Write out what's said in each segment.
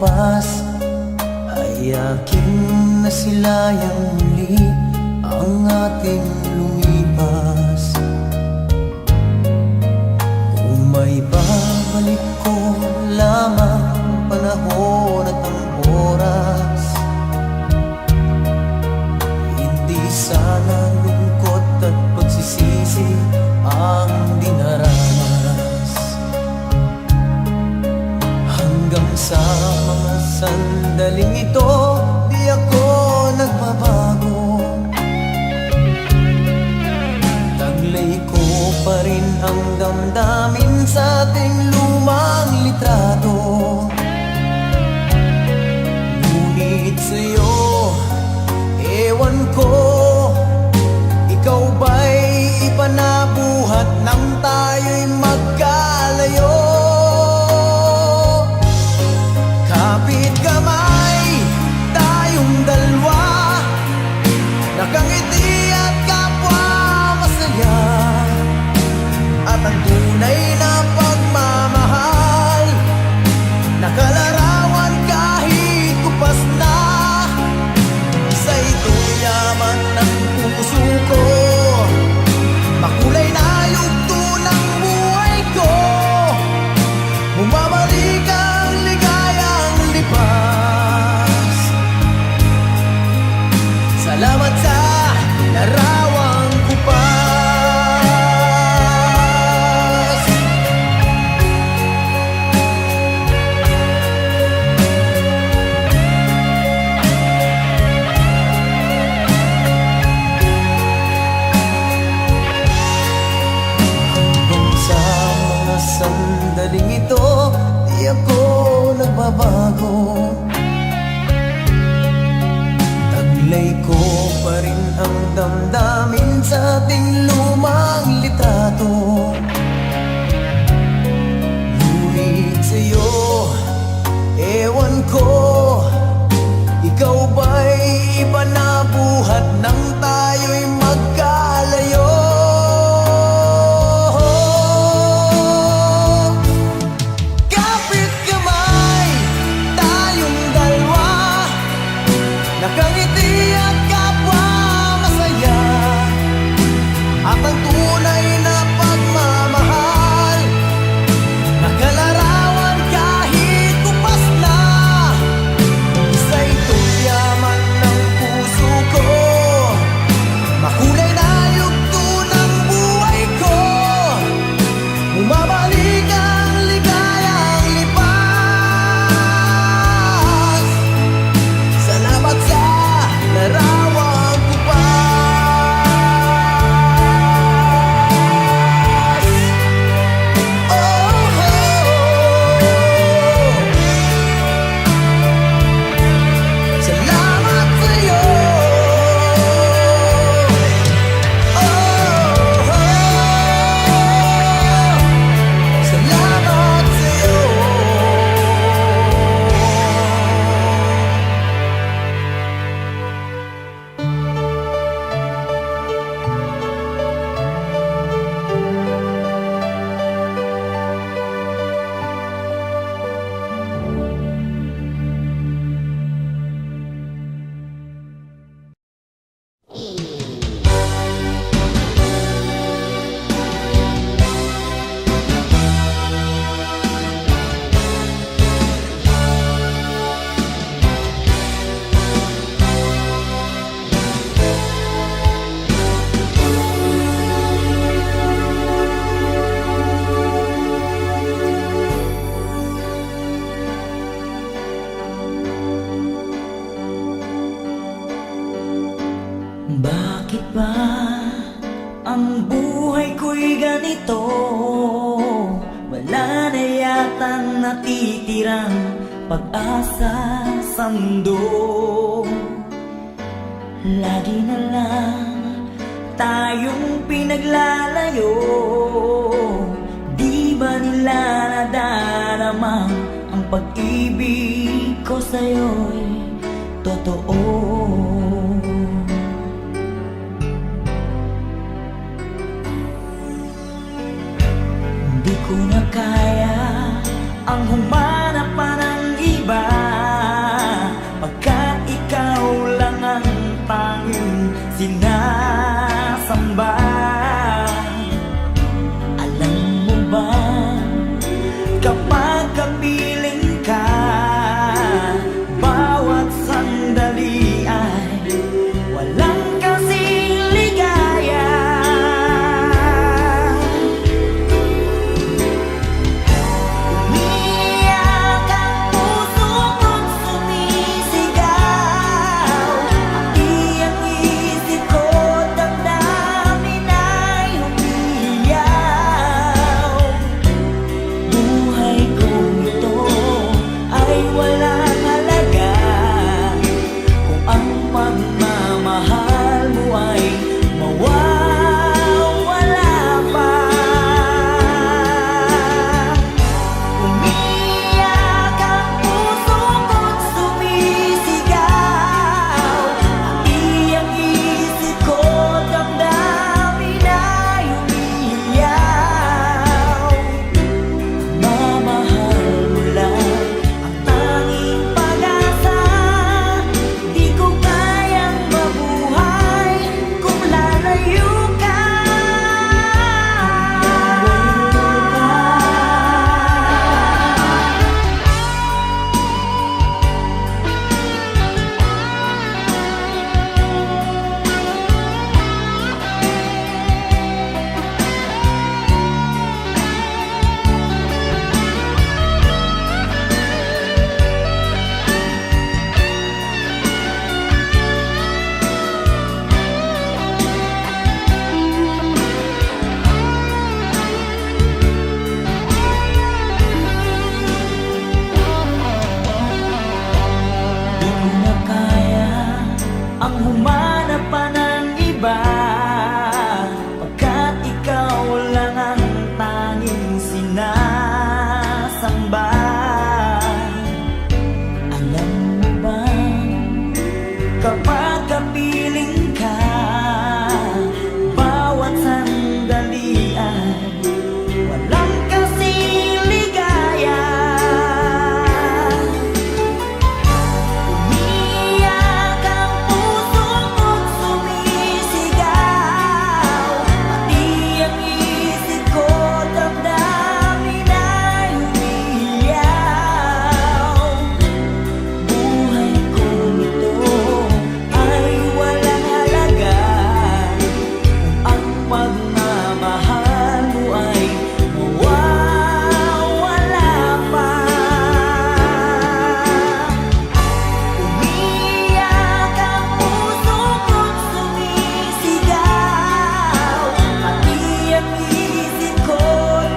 nakalipas ay aking nasilayang muli ang ating lumipas. Kung may babalik ko lamang ang panahon at ang oras, hindi sana lungkot at pagsisisi ang dinaranas. Hanggang sa mga sandaling ito, di ako nagbabago. Taglay ko pa rin ang damdamin sa ating lumang litrato. Ngunit sa'yo, ewan ko, ikaw ba'y iba na buhat nang tayo'y magkalayo? Kapit kamay, tayong dalawa, nakangiti at kapwa masaya. At ang tunay na pagmamahal, nakalarawan kahit kupas na. Isa ito'y yaman ng puso ko, makulay na yugto ng buhay ko. Bumabalik ang ligayang lipas. Salamat sa larawang kupas. Sandaling ito, di ako nagbabago. Taglay ko pa rin ang damdamin sa ating lumang litrato. Ngunit sa'yo, ewan ko, ikaw ba'y iba na buhat nang tayo'y magkalayo? Nakangiti at kapwa masaya. At ang tunay na pagmamahal, nakalarawan kahit kupas na. Isa ito'y yaman ng puso ko, makulay na yugto ng buhay ko. Bumabalik ang ligayang lipas. Salamat sa larawang kupas. Oh, salamat sa'yo. Oh, salamat sa'yo. Bakit ba ang buhay ko'y ganito? Wala na yatang natitirang pag-asa sa mundo. Lagi na lang tayong pinaglalayo. Di ba nila nadarama ang pag-ibig ko sa'yo'y totoo? Di ko na kaya ang humanap pa ng iba. ko na kaya ang humanap pa ng iba, pagkat ikaw lang ang tanging sinasamba. Alam mo ba, kapag kapiling ka, bawat sandali ay walang kasing ligaya. Umiiyak ang puso ko't sumisigaw, pati ang isip ko, damdamin ay umiiyaw. Buhay kong ito ay walang halaga kung ang pagmamahal mo ay mawawala pa. Umiiyak ang puso ko't sumisigaw, pati ang isip ko,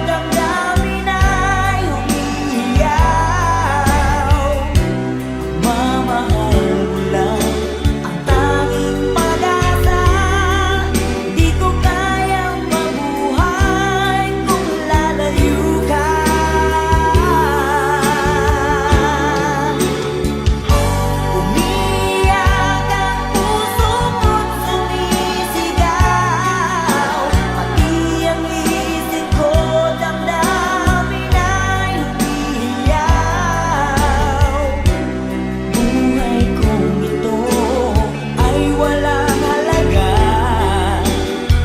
damdamin ay umiiyaw. Mamahal mo lang ang tanging pag-asa, di ko kayang mabuhay kung lalayo ka. Umiiyak ang puso ko't sumisigaw, pati ang isip ko, damdamin ay umiiyaw. Buhay kong ito ay walang halaga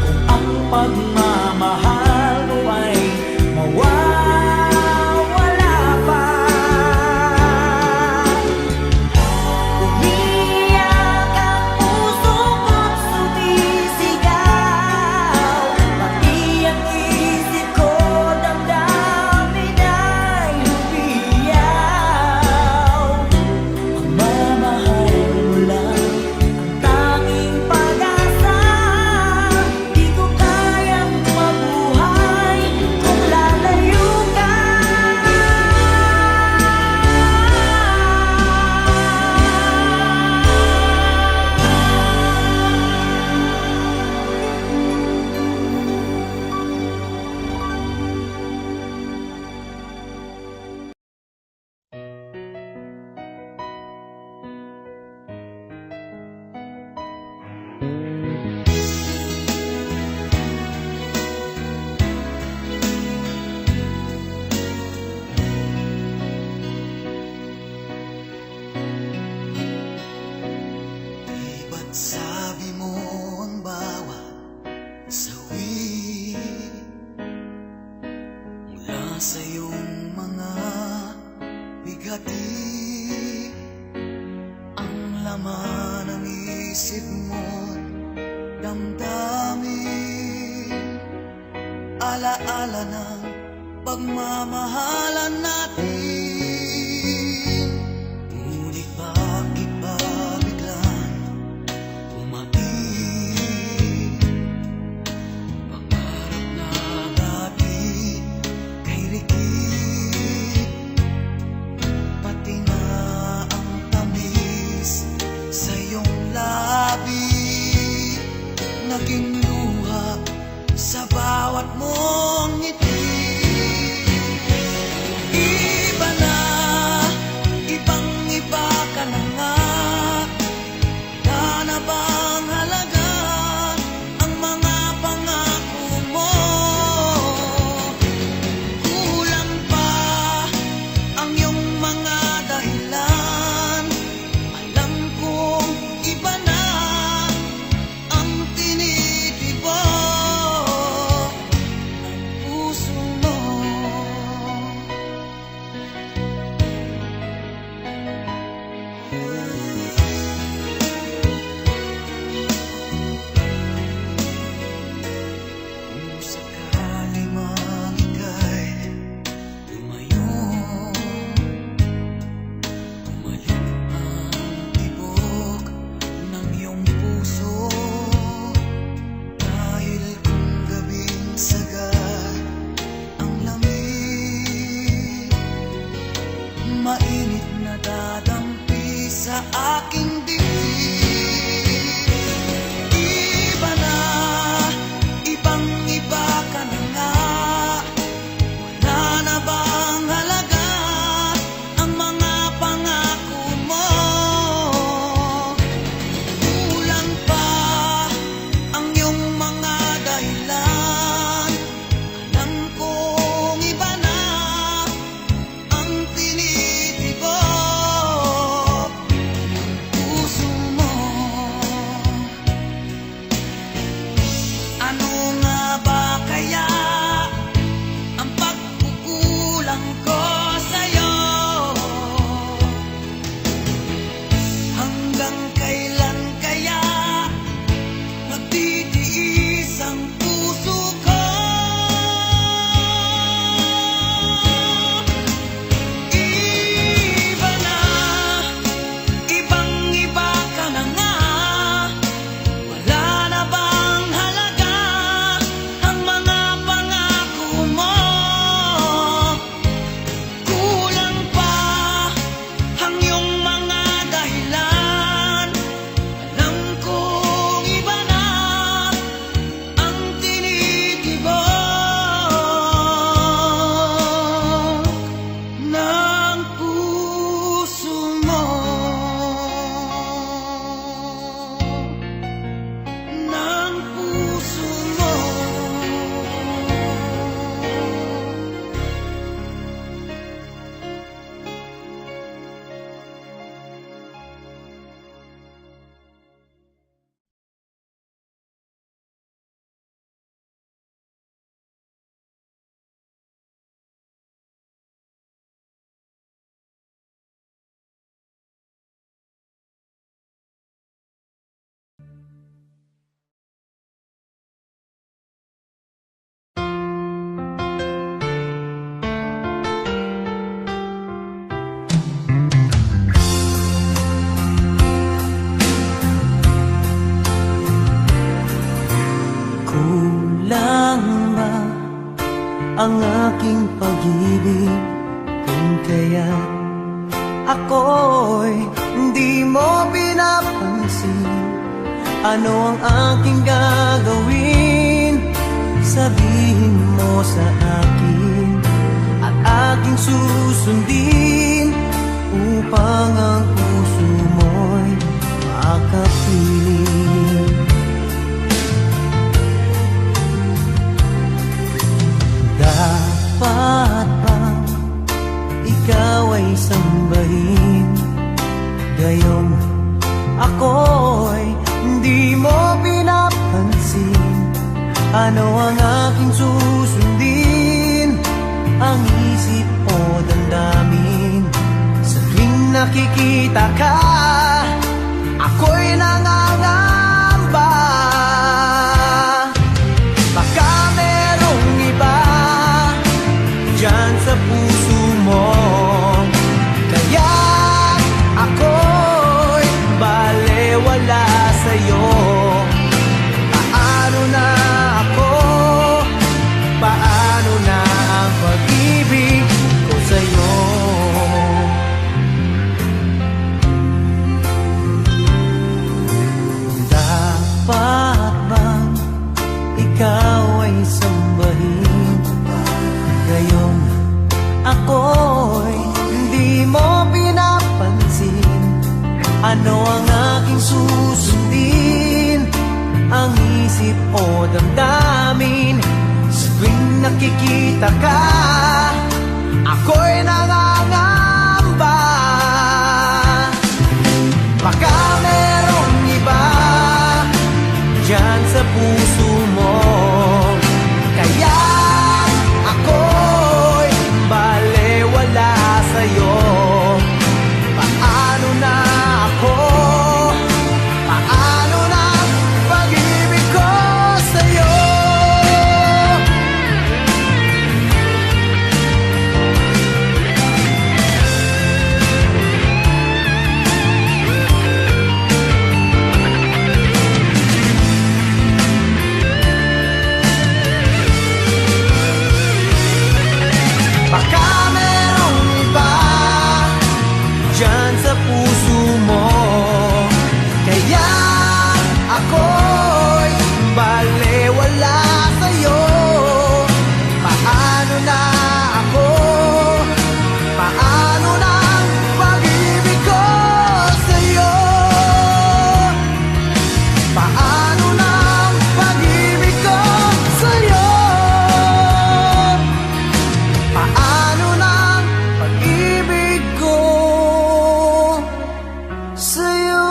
kung ang pagmamahal mo ay mawawala pa. Umiiyak ang puso ko't sumisigaw, pati ang isip ko, damdamin ay umiiyaw. Pagmamahal mo lang ang tanging pag-asa, di ko kayang mabuhay kung lalayo ka. Di ba't sabi mo ang bawat sawi mula sa iyong mga bigati, ang laman ng isip mo't damdamin, alaala ng pagmamahalan natin. Ngunit bakit ba biglang tumating pangarap na dati kay Rikit, pati na ang tamis sa iyong labi, naging luha sa bawat mong ngiti. Iba na ako'y hindi mo pinapansin. Ano ang aking gagawin? Sabihin mo sa akin at aking susundin, upang ang puso mo'y makapiling. Dapat bang ikaw ay sambahin, gayong ako'y hindi mo pinapansin? Ano ang aking susundin? Ang isip o damdamin? Sa tuwing nakikita ka, ako'y nangangamba. Baka merong iba dyan sa puso mo, kaya ako'y balewala sa'yo. Paano na ako? Paano na ang pag-ibig ko sa'yo? Dapat bang ikaw ay sambahin, gayong ako'y hindi mo pinapansin? Ano ang aking susundin? Ang isip o damdamin? Sa tuwing nakikita ka, ako'y nangangamba. Baka merong iba dyan sa puso mo, kaya ako'y balewala sa'yo. Paano na ako? Paano na ang pag-ibig ko sa'yo? Baka merong iba dyan sa puso mo, kaya ako'y balewala sa'yo. Paano na ako? Paano na ang pag-ibig ko sa'yo? Paano na ang pag-ibig ko sa'yo? Paano na ang pag-ibig ko sa'yo?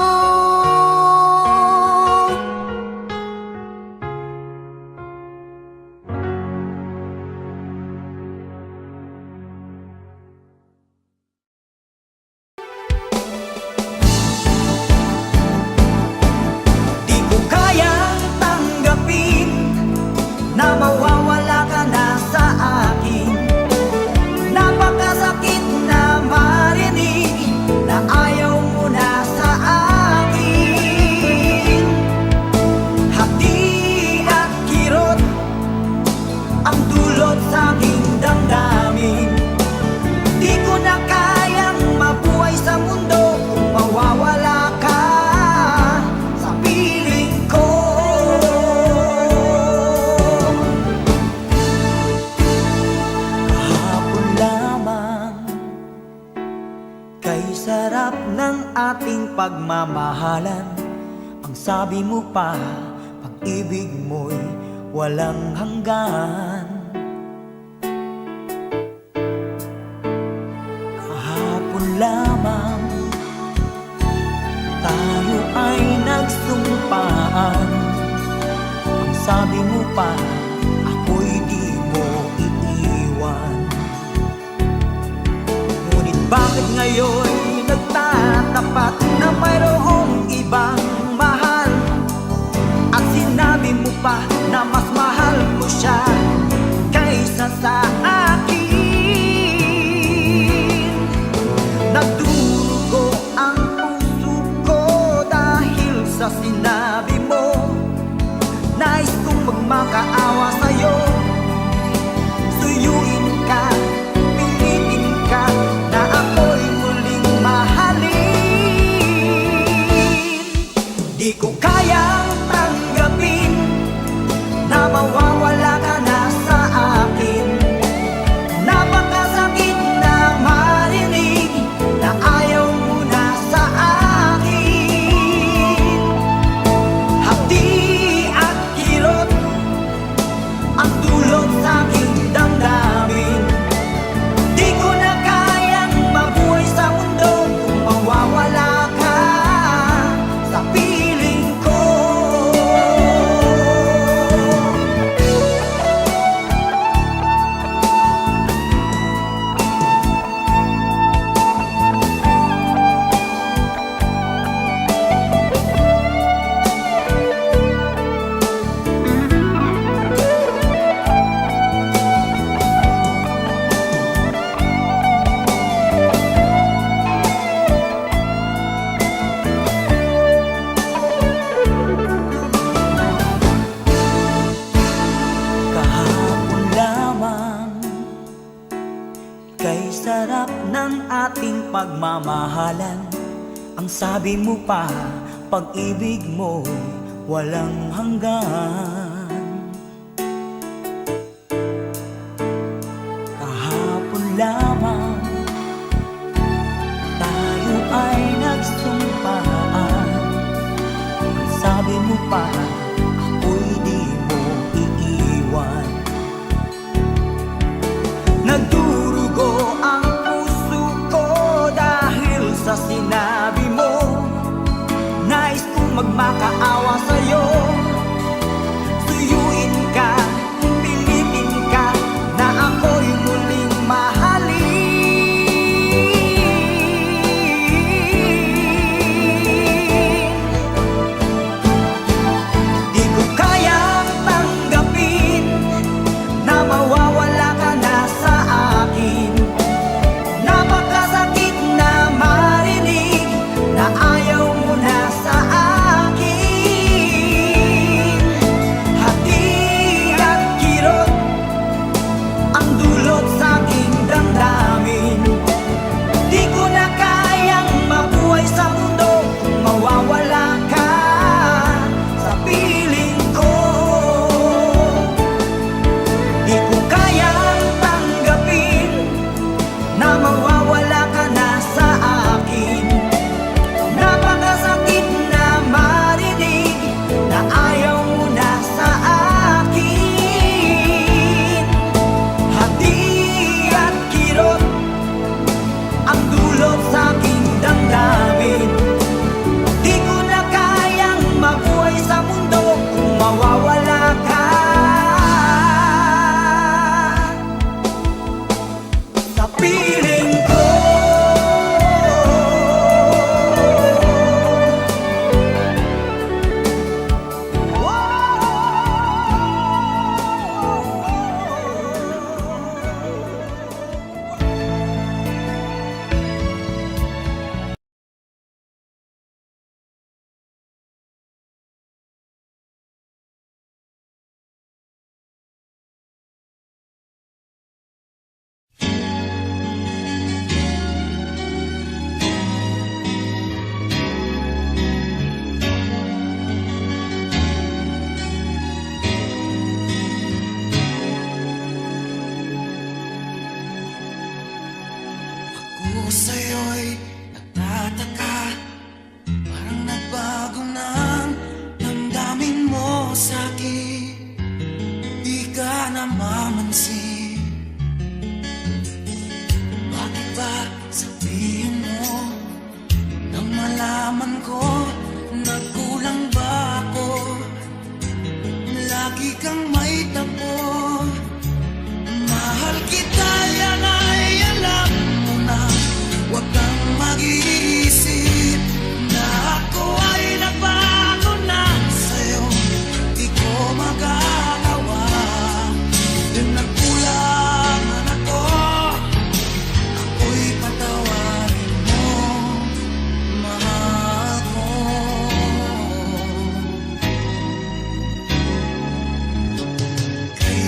Di ko kayang tanggapin na mawawala ka na sa akin. Napakasakit na marinig na ayaw mo na sa akin. Hati at kirot ang dulot sa aking damdamin. Di ko na kayang mabuhay sa mundo kung mawawala ka sa piling ko. Kahapon lamang, kay sarap ng ating pagmamahalan. Ang sabi mo pa, pag-ibig mo'y walang hanggan. Kahapon lamang, tayo ay nagsumpaan. Ang sabi mo pa, ako'y di mo iiwan. Ngunit bakit ngayon nagtatapat na mayroong ibang mahal? At sinabi mo pa na mas mahal mo siya kaysa sa akin. Nagdurugo ang puso ko dahil sa sinabi mo. Nais kong magmakaawa pagmamahalan. Ang sabi mo pa, pag-ibig mo walang hanggan. Kahapon lamang tayo ay nagsumpaan. Ang sabi mo pa, ako'y di mo iiwan. Nagdurugo ang puso ko dahil sa sinabi mo. Nais kong magmakaawa sa'yo. Suyuin ka, pilitin ka, na ako'y muling mahalin. Di ko kayang tanggapin na mawawala ka na sa akin. Napakasakit na marinig na ayaw mo na sa akin. Hati at kirot ang dulot sa aking damdamin. Di ko na kayang mabuhay sa mundo kung mawawala ka sa piling ko. Di ko kayang tanggapin na mawawala ka na sa akin. Napakasakit na marinig na ayaw mo na sa akin. Hati at kirot ang dulot sa aking damdamin. Di ko na kayang mabuhay sa mundo kung mawawala ka sa piling ko. Ako sa'yo'y nagtataka, parang nagbago ng damdamin mo sa'kin. Di ka namamansin. Bakit ba sabihin mo nang malaman ko nagkulang ba ako? Lagi kang may tapo. Mahal kita, yan ay alam mo na. Huwag kang mag-iisip na ako ay nagbago na sa'yo. Di ko magagawa. Yung nagkulangan ako, ako'y patawarin mo, mahal ko. Kaya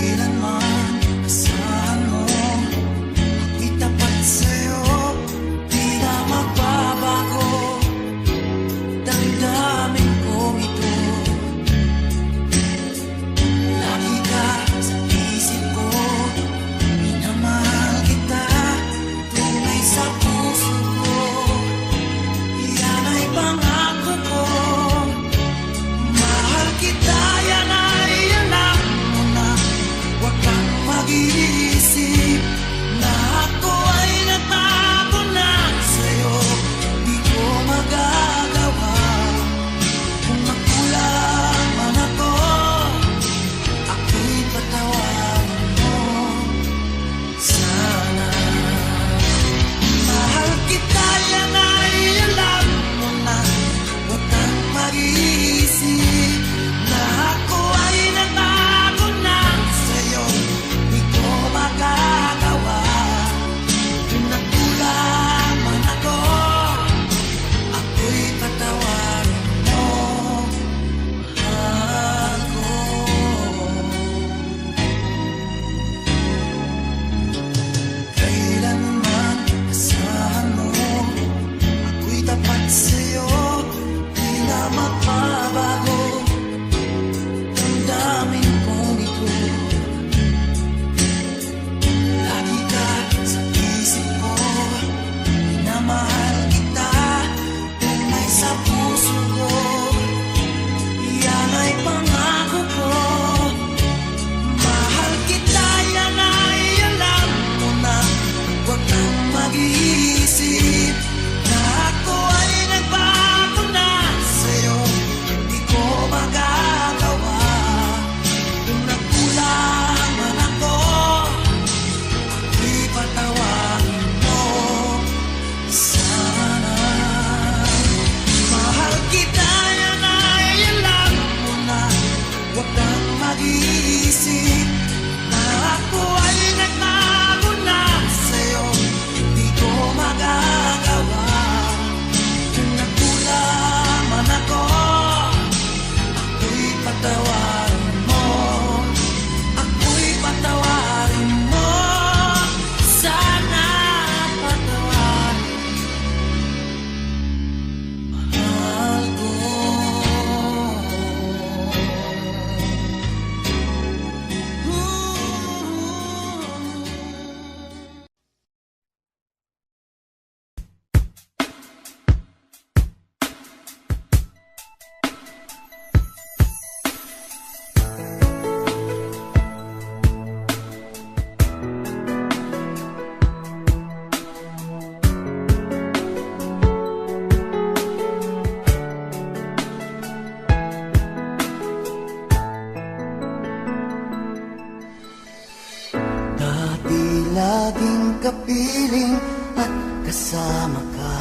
kapiling at kasama ka.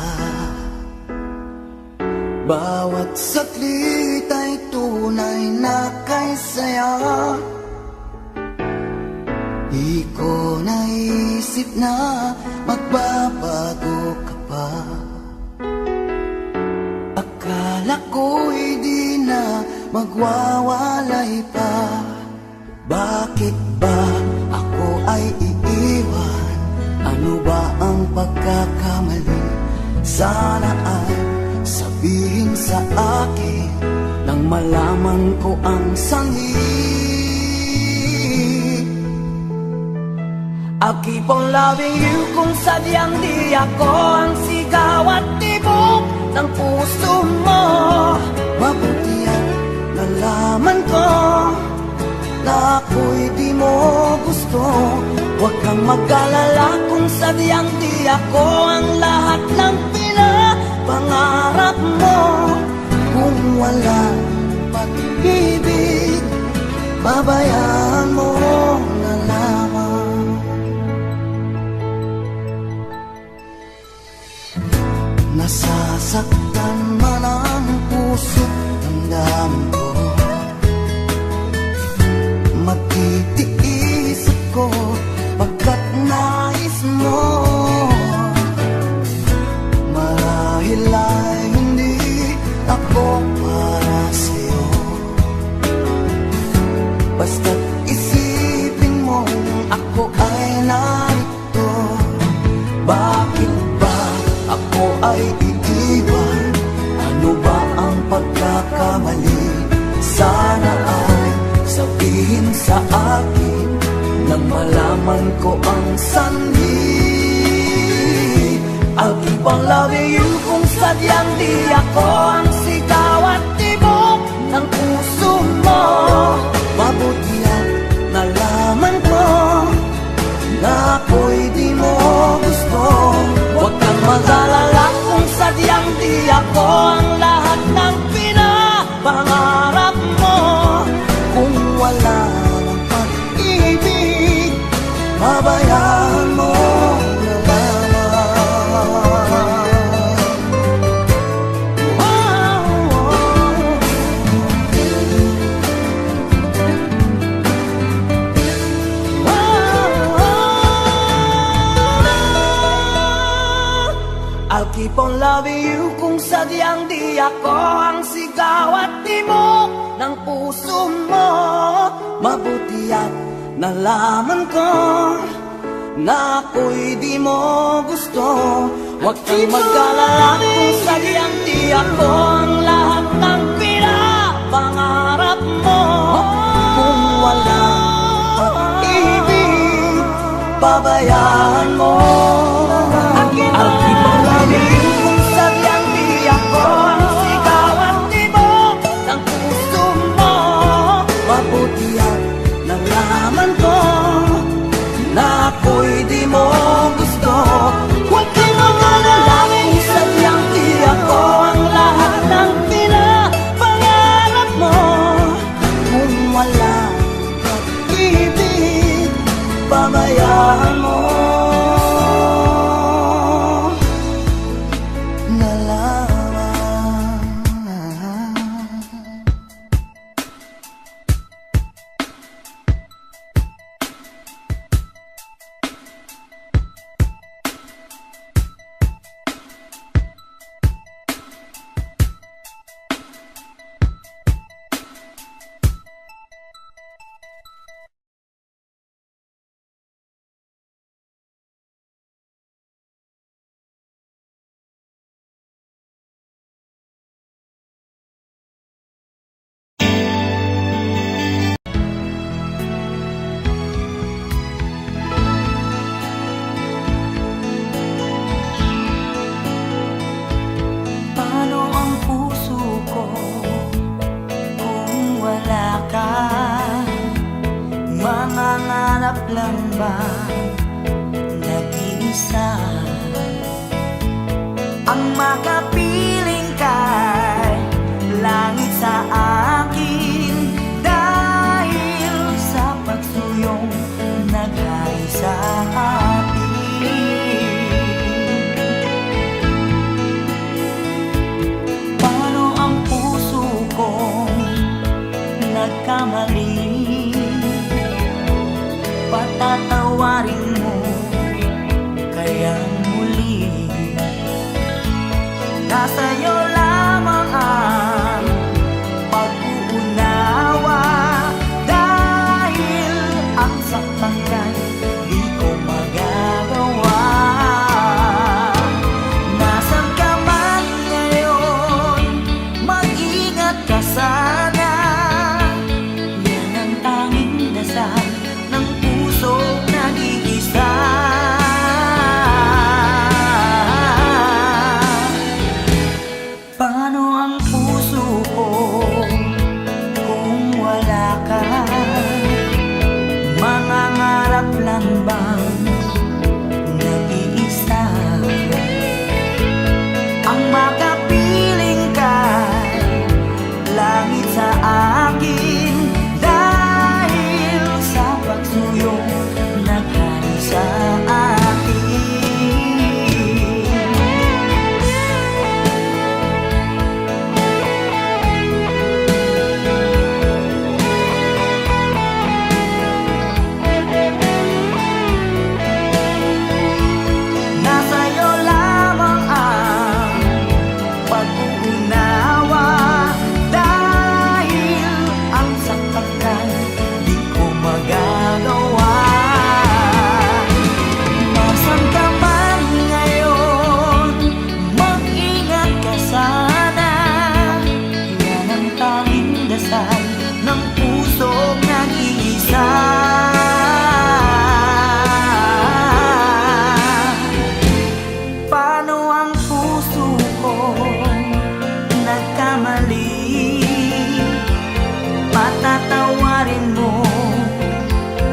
Bawat saglit ay tunay na kay saya. Di ko naisip na magbabago ka pa. Akala ko'y di na magwawalay pa. Bakit ba ako ay iiwan? Ano ba ang pagkakamali? Sana ay sabihin sa akin nang malaman ko ang sanhi. I'll keep on loving you kung sadyang di ako ang sigaw at tibok ng puso mo. Mabuti at nalaman ko na ako'y di mo gusto. Huwag kang mag-alala kung sadyang di ako ang lahat ng pinapangarap mo. Kung walang pag-ibig, babayaan mo na lamang. Nasasaktan man ang puso ng damdamin ko. Magtitiis ako pagkat nais mo. Marahil ay hindi ako para sa'yo. Basta't isipin mo ako ay narito. Bakit ba ako ay iiwan? Ano ba ang pagkakamali? Sana ay sabihin sa akin nang malaman ko ang sanhi. I'll keep on loving you kung sadyang di ako ang sigaw at tibok ng puso mo. Mabuti at nalaman ko na ako'y di mo gusto. Huwag kang mag-alala kung sadyang di ako ang lahat ng pinapangarap mo. Kung wala ng pag-ibig, babayaan mo na lamang. I'll keep on loving you kung sadyang di ako ang sigaw at tibok ng puso mo. Mabuti at nalaman ko na ako'y di mo gusto. Huwag kang mag-alala kung sadyang di ako ang lahat ng pinapangarap mo. Kung walang pag-ibig, babayaan mo. I'll keep on loving you kung sadyang di ako ang sigaw at tibok ng puso mo. Mabuti at nalaman ko na ako'y di mo gusto. Huwag kang mag-alala kung sadyang di ako ang lahat ng pinapangarap mo. Kung wala pag-ibig, babayaan mo na lamang. lang ba nag-iisa ang makapiling kay langit sa akin dahil sa pagsuyong naghari sa atin. iyo lamang ang pag-uunawa. Dahil ang saktan ka'y di ko magagawa. Nasaan ka man ngayon, mag-ingat ka sana. Yan ang tanging dasal ng pusong nag-iisa. Paano ang puso ko kung wala ka? Mangangarap lang bang nag-iisa? Ang makapiling kay langit sa akin, dahil sa pagsuyong naghari sa akin. Nasa iyo lamang ang pag-uunawa. Dahil ang saktan ka'y di ko magagawa. Nasaan ka man ngayon, mag-ingat ka sana. Yan ang tanging dasal ng pusong nag-iisa. Paano ang puso ko nagkamali? Patatawarin mo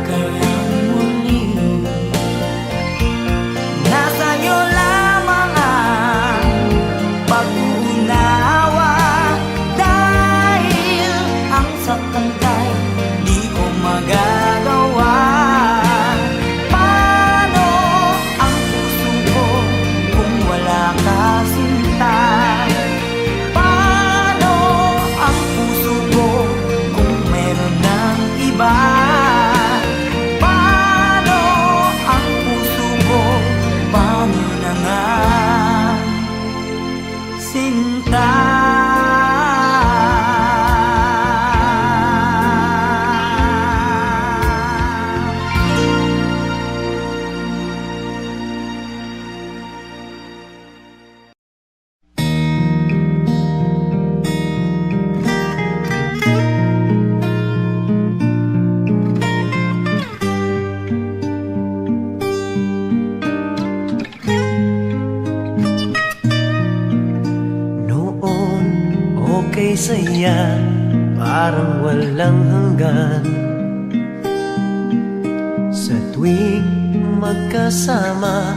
kaya muli. Nasa iyo lamang ang pag-uunawa. Dahil ang saktan ka'y di ko magagawa. Paano ang puso ko kung wala ka, sinta? Paano ang puso ko kung meron ng iba? Paano ang puso ko? Paano na nga, sinta? Noon, okay saya, parang walang hanggan. Sa tuwing magkasama,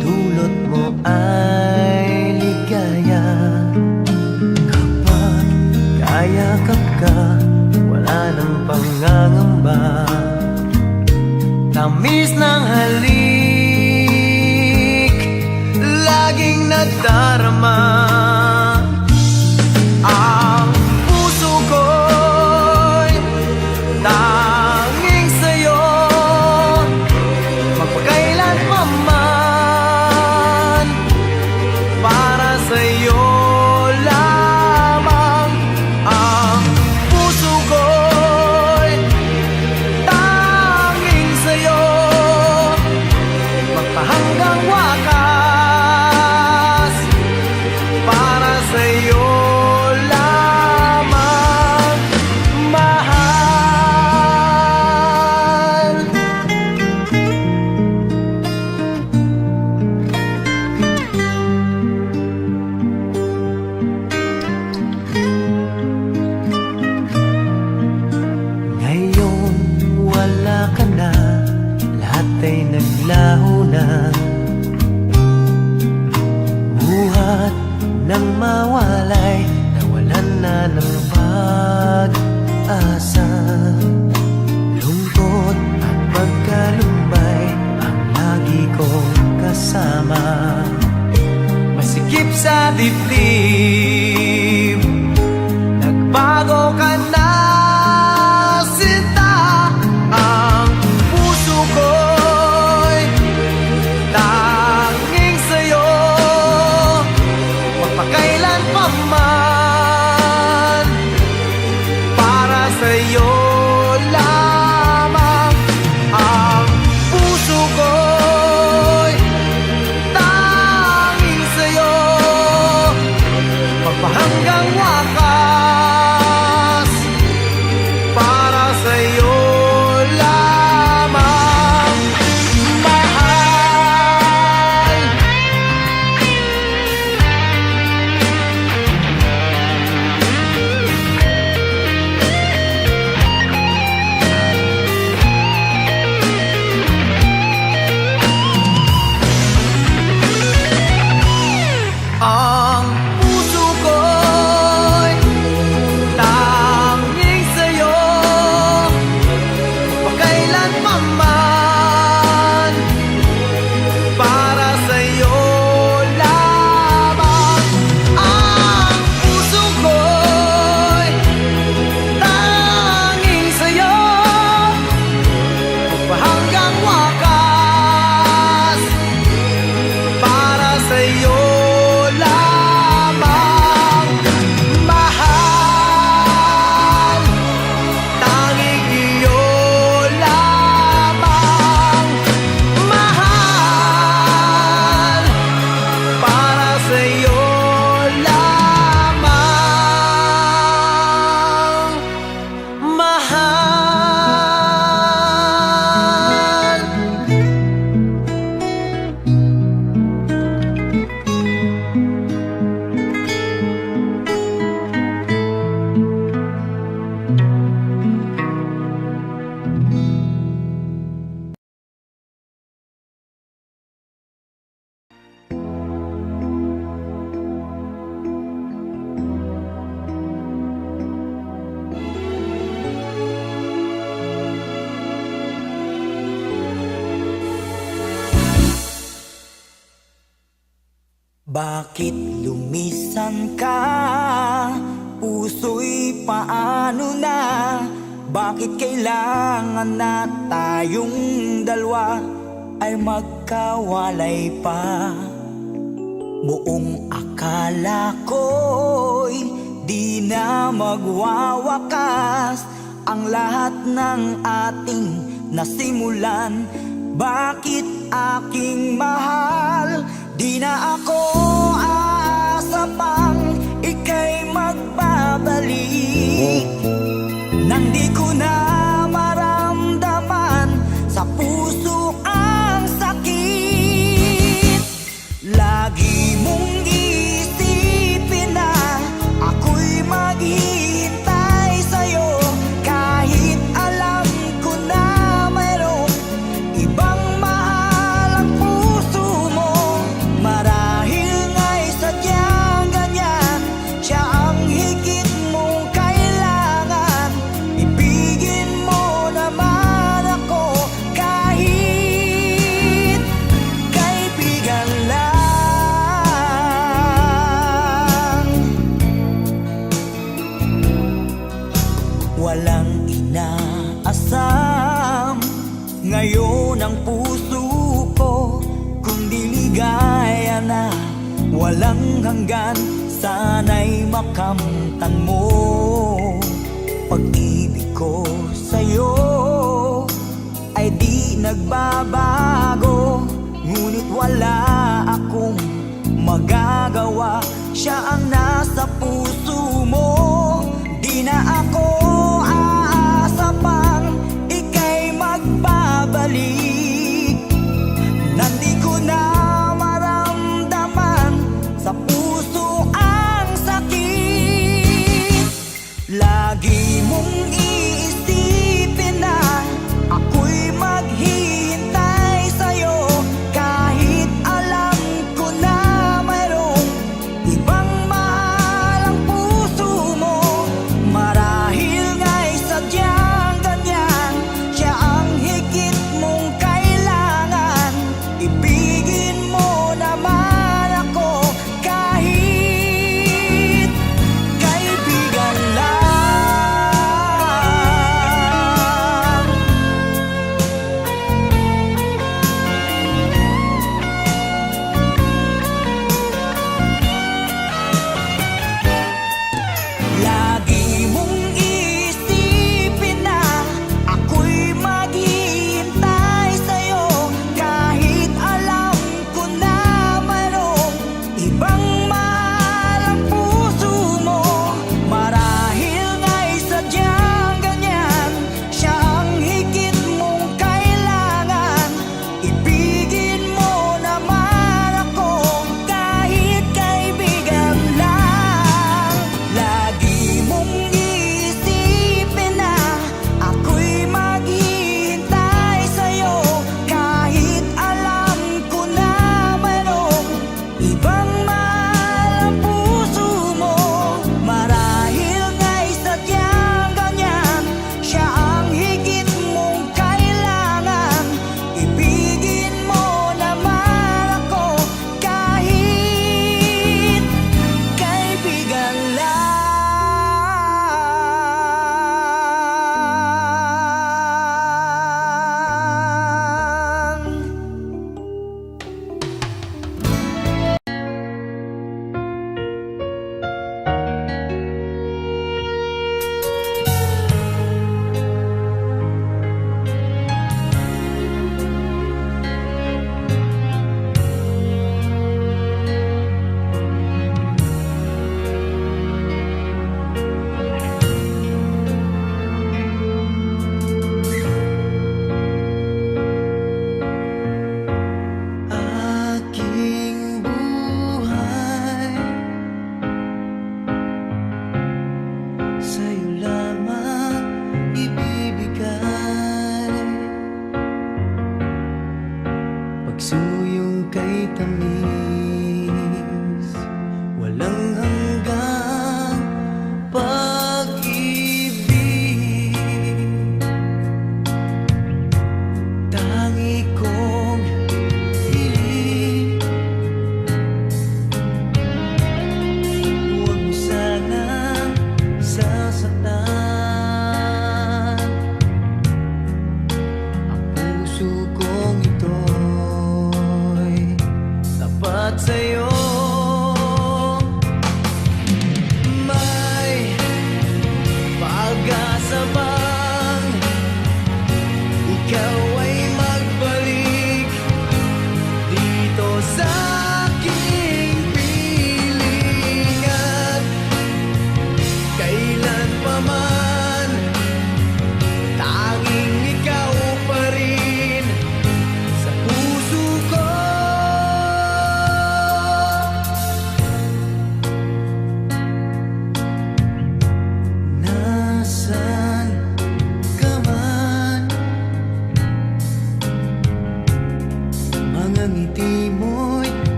dulot mo ay ligaya. Kapag kayakap ka, wala nang pangangamba. Tamis ng halik, laging nadarama. Ang puso ko'y tanging sa'yo, magpakailan pa man. Para sa'yo lamang. Ang puso ko'y tanging sa'yo, magpahanggang wakas. Para sa'yo lamang, mahal. Ngayon wala ka na, lahat ay naglaho na. Buhat ng mawalay, nawalan na ng pag-asa. Lungkot at pagkalumbay ang lagi kong kasama. Masikip sa dibdib, nagbago ka na, sinta. Ang puso ko'y tanging sa'yo, magpakailan pa man, para sa'yo lamang. Ang puso ko'y tanging sa'yo, magpahanggang wakas, para sa'yo lamang, mahal. Ang puso ko'y tanging sa'yo, magpakailan pa man, para sa'yo lamang. Ang puso ko'y tanging sa'yo, magpahanggang wakas, para sa'yo lamang, mahal. Tanging iyo lamang, mahal, para sa'yo lamang, mahal. Bakit lumisan ka? Puso'y paano na? Bakit kailangan na tayong dalawa ay magkawalay pa? Buong akala ko'y di na magwawakas ang lahat ng ating nasimulan. Bakit aking mahal? Di na ako aasa pang ika'y magbabalik, nang di ko na maramdaman sa puso ang sakit. Lagi mong isipin na ako'y maghihintay sa'yo, kahit alam ko na mayroong ibang mahal ang puso mo. Marahil nga'y sadyang ganyan, siya ang higit mong kailangan. Ibigin mo naman ako kahit kaibigan lang. Walang inaasam ngayon ang puso ko, kundi ligaya na walang hanggan. Sana'y makamtan mo pag-ibig ko sa'yo ay di nagbabago, ngunit wala akong magagawa. Siya ang nasa puso mo. Di na ako aasa pang ika'y magbabalik, nandi ko na maramdaman sa puso ang sakit. Lagi mong iisipin na ako'y maghihintay sa'yo, kahit alam ko na mayroong ibang mahal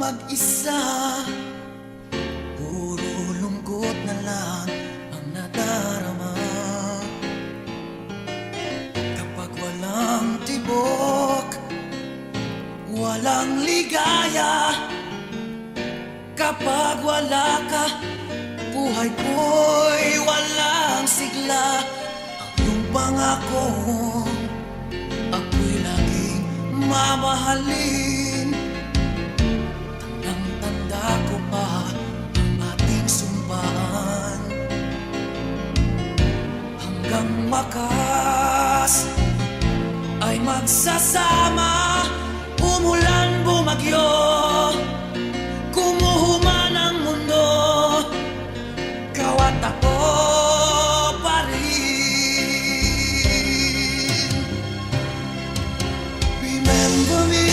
mag-isa. Puro lungkot na lang ang nadarama. Kapag walang tibok, walang ligaya. Kapag wala ka, buhay ko'y walang sigla. Ang iyong pangako, ako'y laging mamahalin. Tandang-tanda ko pa ang ating sumpaan. Hanggang wakas ay magsasama. Umulan, bumagyo, kumuhuman ang mundo, ikaw at ako pa rin. Remember me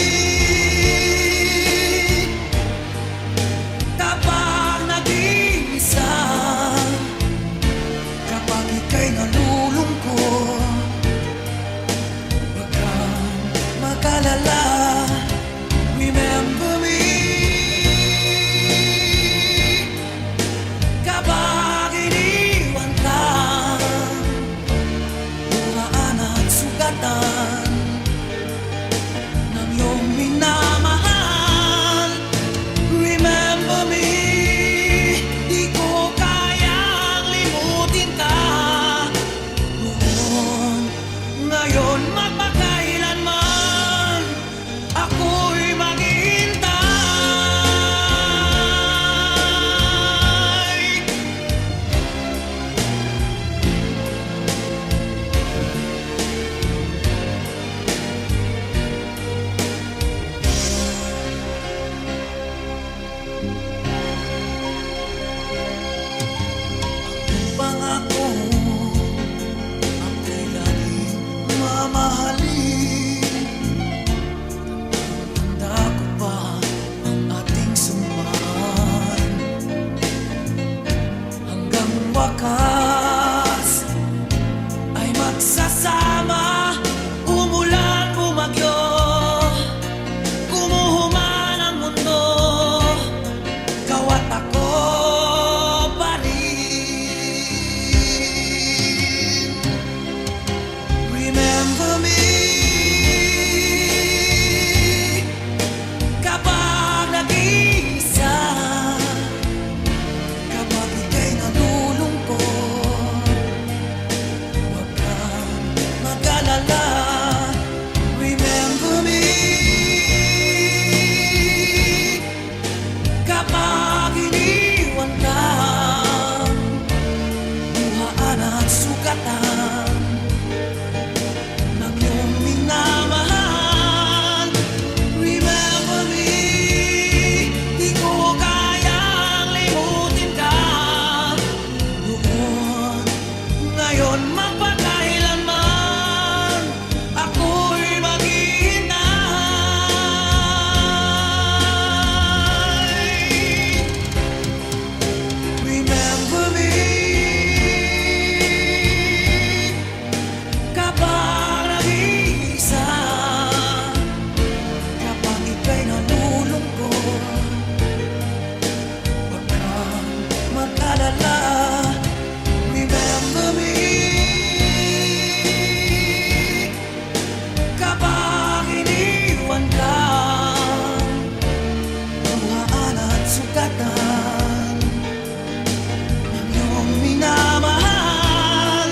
sugatan ng iyong minamahal.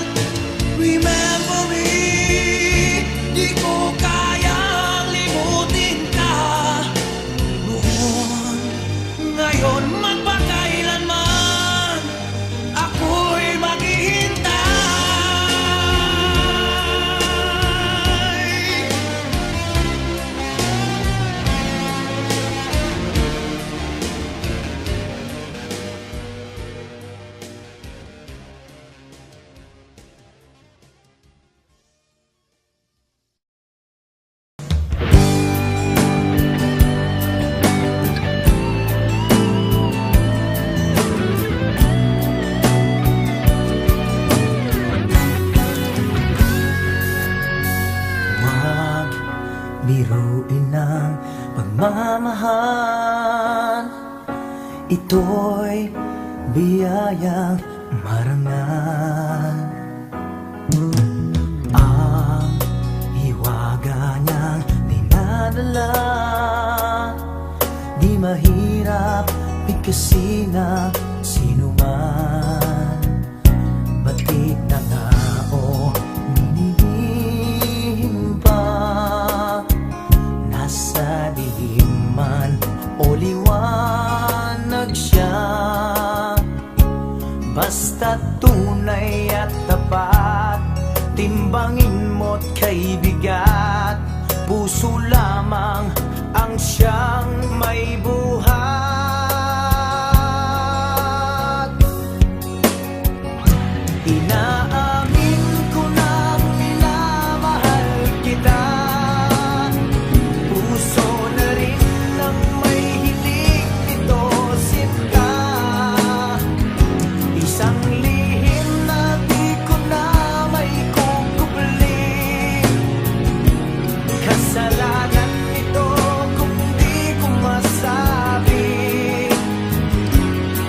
Remember me, di ko kayang limutin ka noon, ngayon, magpakailanman ako'y maghihintay. Huwag biruin ng pagmamahal, ito'y biyayang marangal. Ang hiwaga niyang dinadala, di mahirap bigkasin ng sinuman. Batik na tao nilihim pa, nasa dilim man o liwanag siya. Basta tunay at tapat, timbangin mo't kay bigat, puso lamang ang siyang may buhat. Inaamin ko na minamahal kita, puso na rin ang may hilig nito sinta. Isang lihim na di ko na may kukupli, kasalanan ito kung di ko masabi.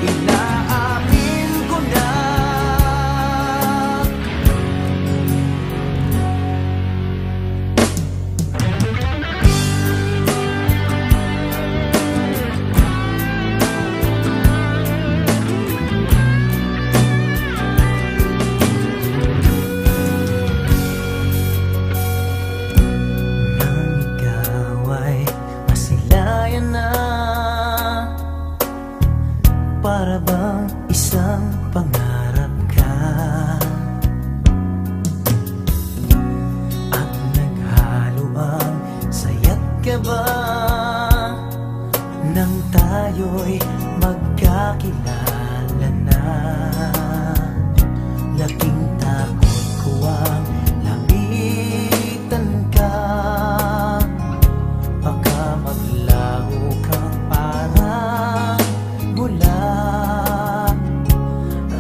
Inaamin ko na. Nang ikaw ay masilayan na, para bang isang pangarap ka, at naghalo ang saya't kaba nang tayo'y magkakilala na. Laking takot ko ang lapitan ka, baka maglaho kang parang mula,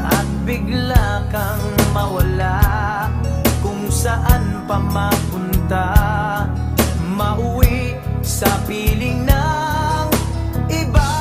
at bigla kang mawala kung saan pa mapunta, mauwi sa piling ng iba.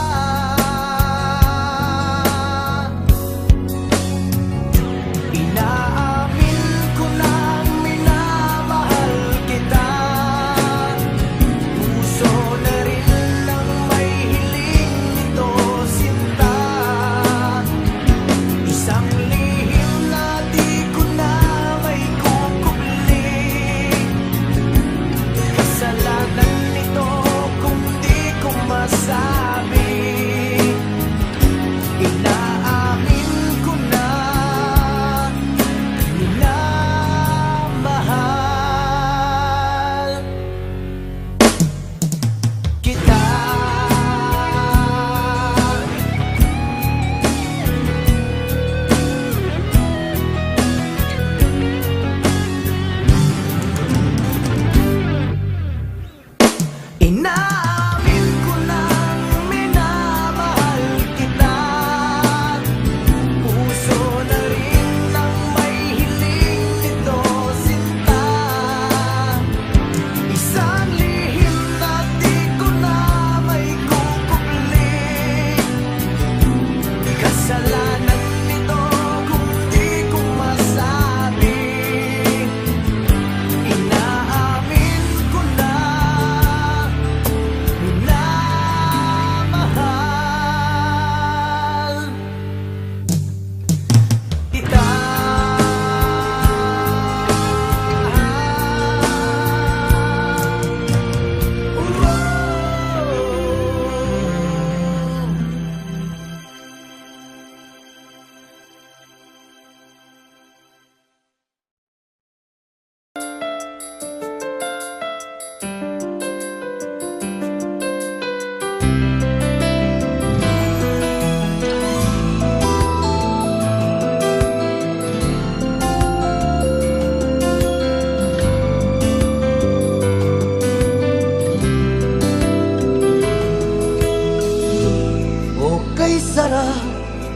sarap,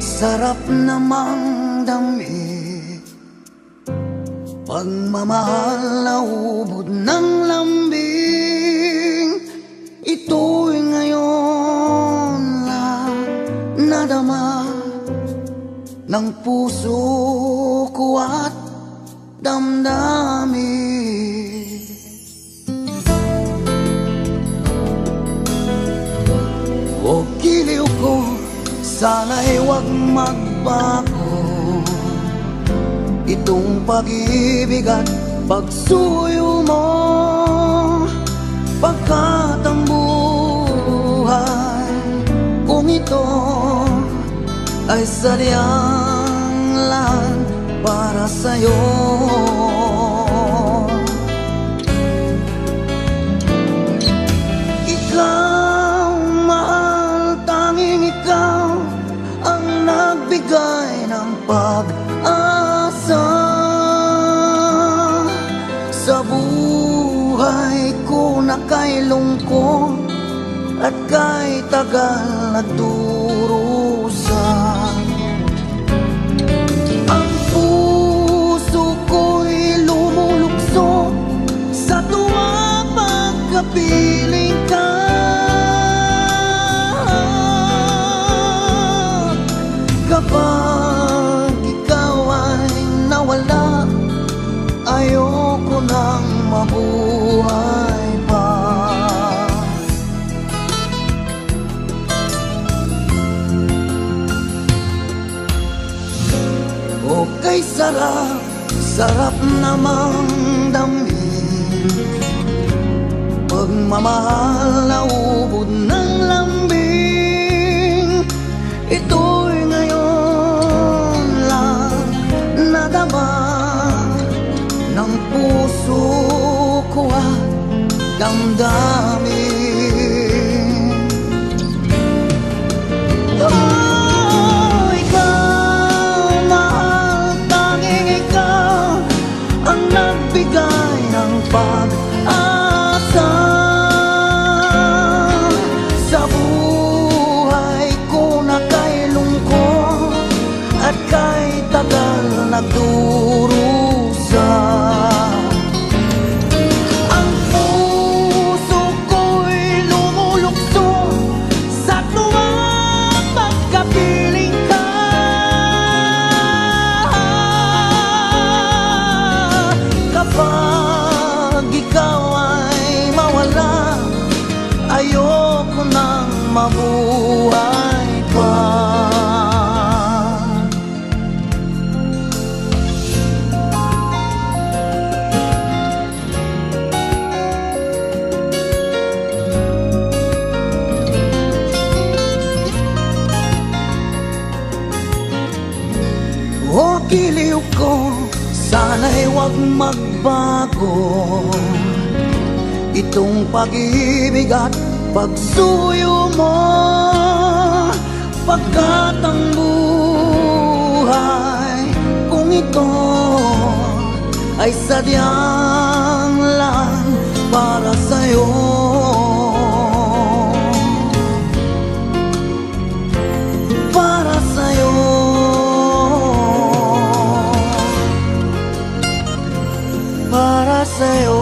sarap namang damit. Pagmamahal na ubod ng lambing. Ito'y ngayon lang nadama ng puso ko at damdamin. O giliw ko, sana'y huwag magbago. Itong pag-ibig at pagsuyo mo, pagkat ang buhay kung ito ay sadyang lang para sa'yo. Ikaw, mahal, tanging ikaw ang nagbigay ng pag-asa sa buhay ko na kay lungkot at kay tagal nagdurusa. Ang puso ko'y lumulukso sa tuwang pagkapiling ka. Kapag ikaw ay nawala, ayoko nang mabuhay pa. Okay, sarap, sarap namang damhin. Pagmamahal na ubod ng lambing. Ito'y ngayon lang nadama ng puso ko at damdamin. Oh, ikaw, mahal, tanging ikaw ang nagbigay ng pag-asa sa buhay ko na kay lungkot at kay tagal nagdurusa. Ang puso ko'y lumulukso sa tuwang pagkapiling ka. Kapag ikaw ay mawala, ayoko nang mabuhay pa. O giliw ko, sana'y huwag magbago. Itong pag-ibig at pagsuyo mo, pagkat ang buhay kung ito ay sadyang lang para sa'yo. Para sa'yo. Para sa'yo.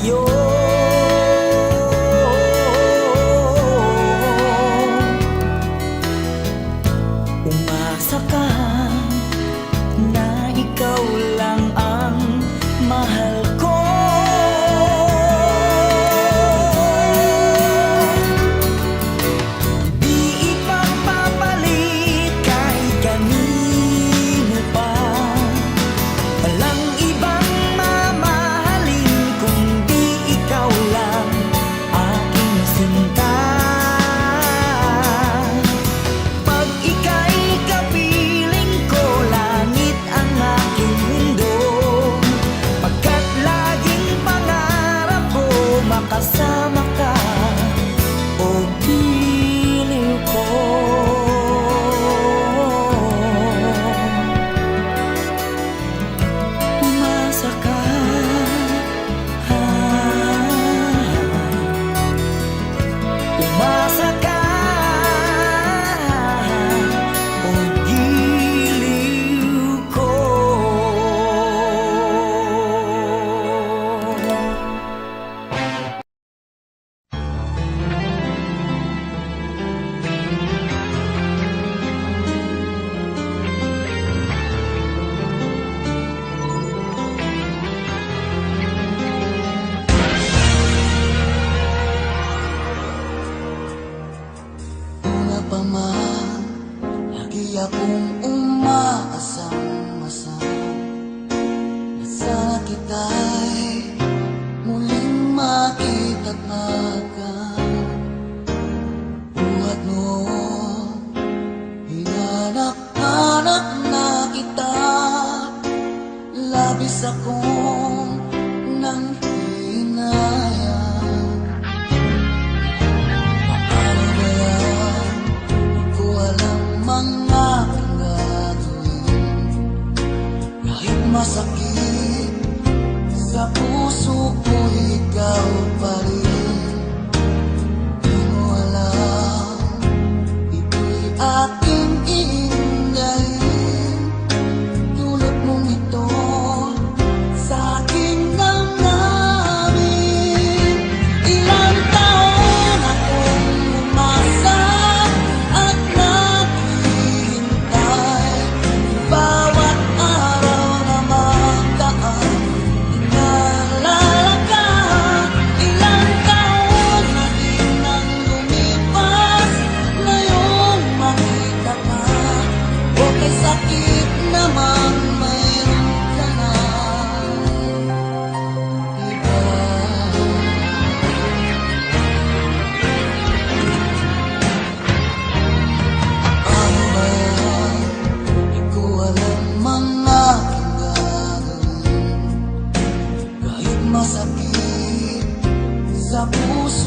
sa'yo. Umasa ka na ikaw lang ang mahal ko. Di ipagpapalit kahit kanino pa. Walang ibang mamahalin kundi ikaw lang aking sinta. Pag ika'y kapiling ko, langit ang aking mundo. Pagkat laging pangarap ko makasama ka, o giliw ko. Umasa ka, umasa ka, o giliw ko. Una pa man, lagi akong umaasang-asang na sana kita'y muling makita't magan. Buhat noon, hinanak-hanak na kita, labis akong nang hinayang. Paano ba yan? Di ko alam mga aking gagawin. Kahit masakit sa puso ko, ikaw pa rin. Di mo alam, ito'y aking iingayin. Tulad mong ito sa aking damdamin. Ilang taon akong umasa at naghihintay. Bawat araw na magdaan, inaalala ka. Ilang taon na din nang lumipas, ngayong makita ka. O kay sakit naman mayroon ka na iba. Ano ba yan? Di ko alam mga aking gagawin. Kahit masakit sa puso